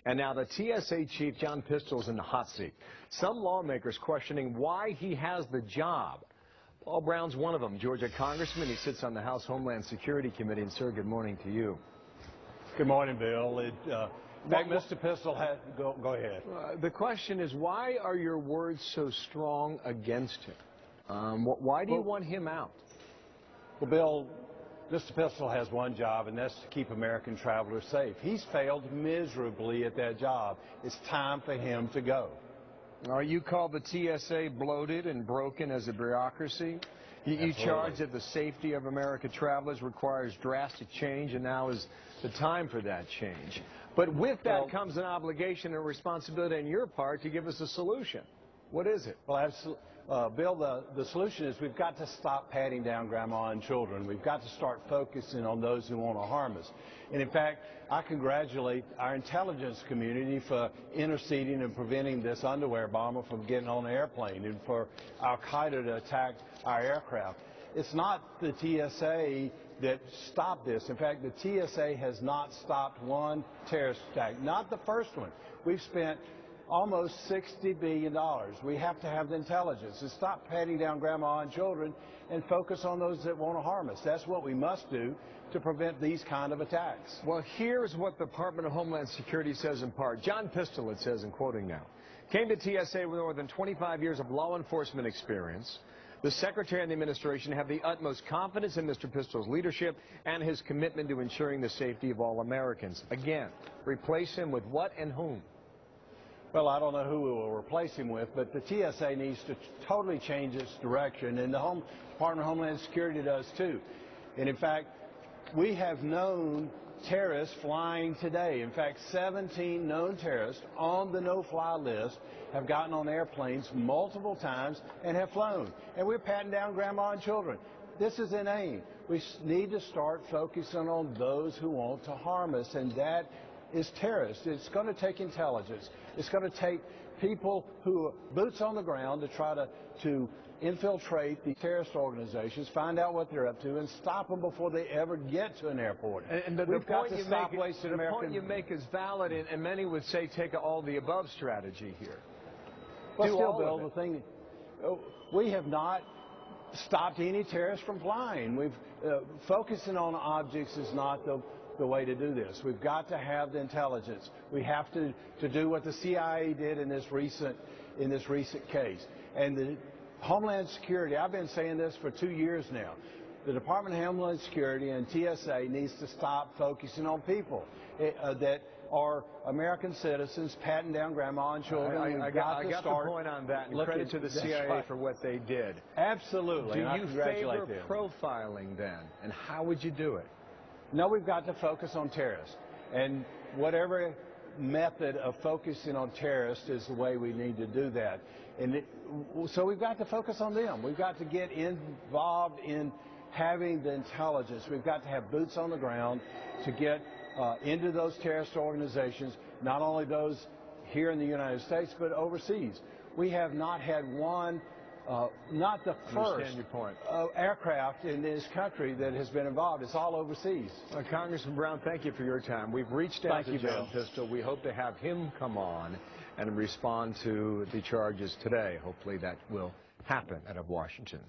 And now the TSA chief, John Pistole, is in the hot seat. Some lawmakers questioning why he has the job. Paul Brown's one of them, Georgia Congressman. He sits on the House Homeland Security Committee. And, sir, good morning to you. Good morning, Bill. Mr. Pistole, go ahead. The question is, why are your words so strong against him? Why do you want him out? Well, Bill, Mr. Pistole has one job, and that's to keep American travelers safe. He's failed miserably at that job. It's time for him to go. You call the TSA bloated and broken as a bureaucracy? You charge that the safety of American travelers requires drastic change, and now is the time for that change. But with that comes an obligation and responsibility on your part to give us a solution. What is it? Well, absolutely. Bill, the solution is we've got to stop patting down grandma and children. We've got to start focusing on those who want to harm us. And in fact, I congratulate our intelligence community for interceding and preventing this underwear bomber from getting on the airplane and for Al-Qaeda to attack our aircraft. It's not the TSA that stopped this. In fact, the TSA has not stopped one terrorist attack, not the first one. We've spent almost $60 billion. We have to have the intelligence to stop patting down grandma and children and focus on those that want to harm us. That's what we must do to prevent these kind of attacks. Well, here's what the Department of Homeland Security says in part. John Pistole, it says, and quoting now, came to TSA with more than 25 years of law enforcement experience. The Secretary and the administration have the utmost confidence in Mr. Pistole's leadership and his commitment to ensuring the safety of all Americans. Again, replace him with what and whom? Well, I don't know who we will replace him with, but the TSA needs to totally change its direction, and the Department of Homeland Security does too. And in fact, we have known terrorists flying today. In fact, 17 known terrorists on the no-fly list have gotten on airplanes multiple times and have flown. And we're patting down grandma and children. This is inane. We need to start focusing on those who want to harm us, and that is terrorists. It's going to take intelligence. It's going to take people who are boots on the ground to try to infiltrate the terrorist organizations, find out what they're up to, and stop them before they ever get to an airport. And the point you make is valid, and many would say take all the above strategy here. Well, still, Bill, the thing, we have not stopped any terrorists from flying. Focusing on objects is not the way to do this. We've got to have the intelligence. We have to do what the CIA did in this recent case. And the Homeland Security, I've been saying this for 2 years now. The Department of Homeland Security and TSA needs to stop focusing on people that are American citizens patting down grandma and children. I got the point on that, and credit to the CIA for what they did. Absolutely. Do you favor profiling then, and how would you do it? No, we've got to focus on terrorists, and whatever method of focusing on terrorists is the way we need to do that. And so we've got to focus on them. We've got to get involved in having the intelligence. We've got to have boots on the ground to get into those terrorist organizations, not only those here in the United States, but overseas. We have not had one not the first aircraft in this country that has been involved. It's all overseas. Congressman Brown, thank you for your time. We've reached out to John Pistole. We hope to have him come on and respond to the charges today. Hopefully that will happen out of Washington.